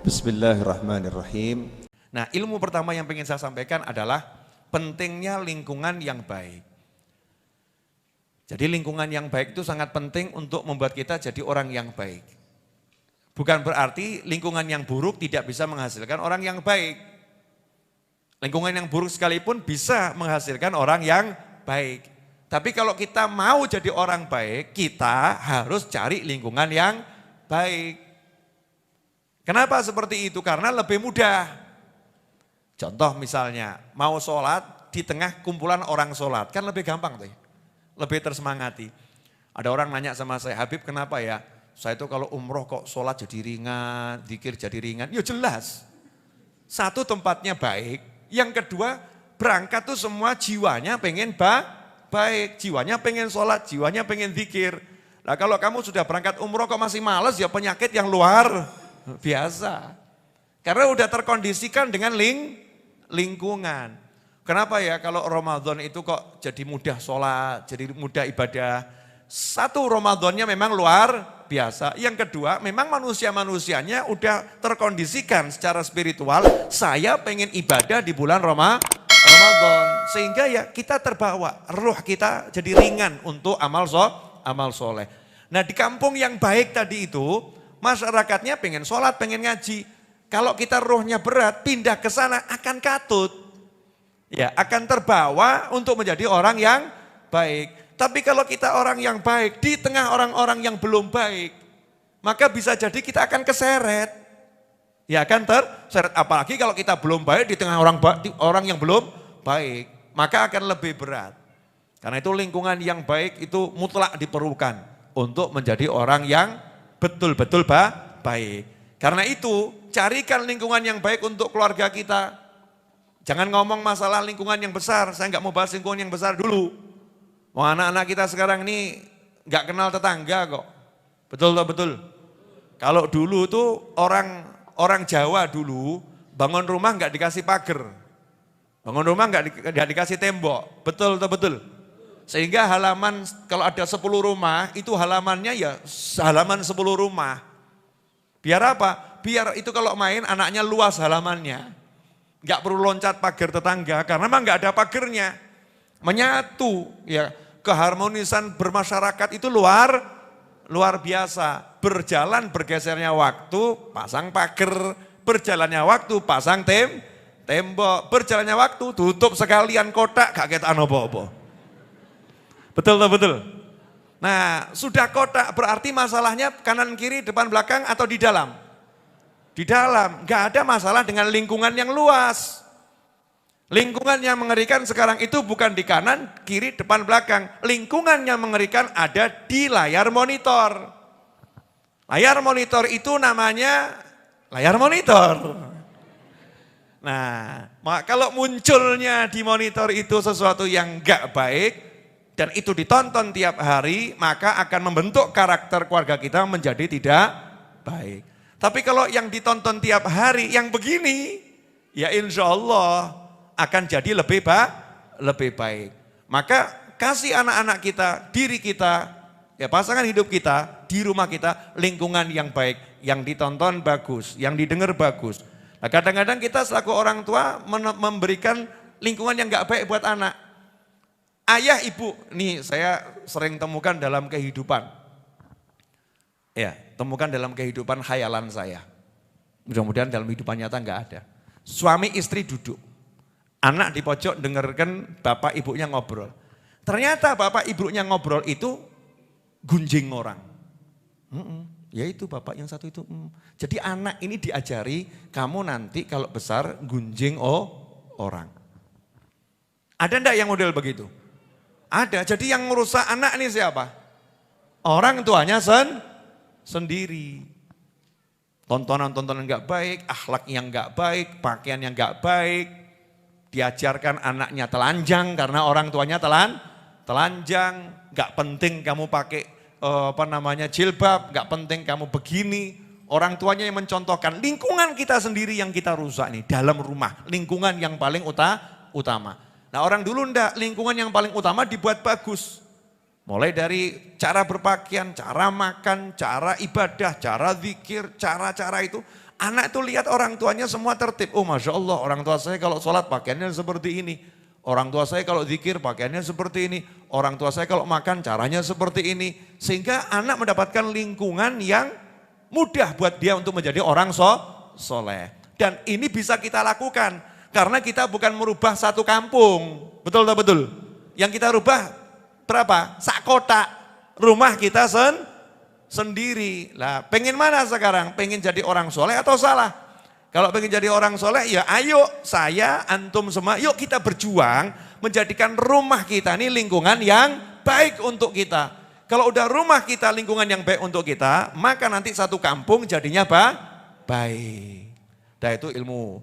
Bismillahirrahmanirrahim. Nah, ilmu pertama yang ingin saya sampaikan adalah pentingnya lingkungan yang baik. Jadi lingkungan yang baik itu sangat penting untuk membuat kita jadi orang yang baik. Bukan berarti lingkungan yang buruk tidak bisa menghasilkan orang yang baik. Lingkungan yang buruk sekalipun bisa menghasilkan orang yang baik. Tapi kalau kita mau jadi orang baik, kita harus cari lingkungan yang baik. Kenapa seperti itu? Karena lebih mudah. Contoh misalnya, mau sholat di tengah kumpulan orang sholat, kan lebih gampang tuh, lebih tersemangati. Ada orang nanya sama saya, Habib kenapa ya? Saya itu kalau umroh kok sholat jadi ringan, zikir jadi ringan. Ya jelas, satu tempatnya baik, yang kedua berangkat tuh semua jiwanya pengen baik, jiwanya pengen sholat, jiwanya pengen zikir. Nah kalau kamu sudah berangkat umroh kok masih males, ya penyakit yang luar biasa. Karena udah terkondisikan dengan lingkungan. Kenapa ya kalau Ramadan itu kok jadi mudah sholat, jadi mudah ibadah. Satu, Ramadannya memang luar biasa. Yang kedua, memang manusia-manusianya udah terkondisikan secara spiritual. Saya pengen ibadah di bulan Ramadan. Sehingga ya kita terbawa, ruh kita jadi ringan untuk amal soleh. Nah di kampung yang baik tadi itu, masyarakatnya pengen sholat, pengen ngaji. Kalau kita rohnya berat, pindah ke sana akan katut. Ya, akan terbawa untuk menjadi orang yang baik. Tapi kalau kita orang yang baik, di tengah orang-orang yang belum baik, maka bisa jadi kita akan keseret. Ya akan terseret, apalagi kalau kita belum baik di tengah orang yang belum baik, maka akan lebih berat. Karena itu lingkungan yang baik itu mutlak diperlukan untuk menjadi orang yang betul-betul baik. Karena itu carikan lingkungan yang baik untuk keluarga kita. Jangan ngomong masalah lingkungan yang besar, saya nggak mau bahas lingkungan yang besar dulu. Wah, anak-anak kita sekarang ini nggak kenal tetangga kok. Betul. Kalau dulu tuh orang Jawa dulu bangun rumah nggak dikasih pagar. Bangun rumah nggak dikasih tembok. Betul. Sehingga halaman kalau ada 10 rumah itu halamannya ya halaman 10 rumah. Biar apa? Biar itu kalau main anaknya luas halamannya. Nggak perlu loncat pagar tetangga karena memang nggak ada pagernya. Menyatu ya, keharmonisan bermasyarakat itu luar biasa. Berjalan bergesernya waktu pasang pagar, berjalannya waktu pasang tembok, berjalannya waktu tutup sekalian kotak gak ketaan apa-apa. Betul. Nah, sudah kotak berarti masalahnya kanan kiri, depan belakang atau di dalam? Di dalam, gak ada masalah dengan lingkungan yang luas. Lingkungan yang mengerikan sekarang itu bukan di kanan, kiri, depan, belakang. Lingkungan yang mengerikan ada di layar monitor. Layar monitor itu namanya layar monitor. Nah, kalau munculnya di monitor itu sesuatu yang gak baik, dan itu ditonton tiap hari, maka akan membentuk karakter keluarga kita menjadi tidak baik. Tapi kalau yang ditonton tiap hari, yang begini, ya insya Allah akan jadi lebih baik. Maka kasih anak-anak kita, diri kita, ya pasangan hidup kita, di rumah kita, lingkungan yang baik, yang ditonton bagus, yang didengar bagus. Nah, kadang-kadang kita selaku orang tua memberikan lingkungan yang gak baik buat anak. Ayah, ibu, nih saya sering temukan dalam kehidupan. Ya, temukan dalam kehidupan khayalan saya. Mudah-mudahan dalam kehidupan nyata enggak ada. Suami istri duduk. Anak di pojok dengarkan bapak ibunya ngobrol. Ternyata bapak ibunya ngobrol itu gunjing orang. Ya itu bapak yang satu itu. Jadi anak ini diajari, kamu nanti kalau besar gunjing orang. Ada enggak yang model begitu? Ada, jadi yang merusak anak ini siapa? Orang tuanya sendiri. Tontonan-tontonan enggak baik, akhlak yang enggak baik, pakaian yang enggak baik. Diajarkan anaknya telanjang karena orang tuanya telanjang. Enggak penting kamu pakai jilbab, enggak penting kamu begini. Orang tuanya yang mencontohkan, lingkungan kita sendiri yang kita rusak nih, dalam rumah. Lingkungan yang paling utama. Nah orang dulu enggak, lingkungan yang paling utama dibuat bagus. Mulai dari cara berpakaian, cara makan, cara ibadah, cara zikir, cara-cara itu. Anak itu lihat orang tuanya semua tertib. Oh Masya Allah, orang tua saya kalau sholat pakaiannya seperti ini. Orang tua saya kalau zikir pakaiannya seperti ini. Orang tua saya kalau makan caranya seperti ini. Sehingga anak mendapatkan lingkungan yang mudah buat dia untuk menjadi orang soleh. Dan ini bisa kita lakukan. Karena kita bukan merubah satu kampung. Betul tak betul? Yang kita rubah berapa? Sak kotak. Rumah kita sendiri. Lah, pengen mana sekarang? Pengen jadi orang soleh atau salah? Kalau pengen jadi orang soleh, ya ayo saya, antum semua, yuk kita berjuang menjadikan rumah kita ini lingkungan yang baik untuk kita. Kalau udah rumah kita lingkungan yang baik untuk kita, maka nanti satu kampung jadinya baik. Nah itu ilmu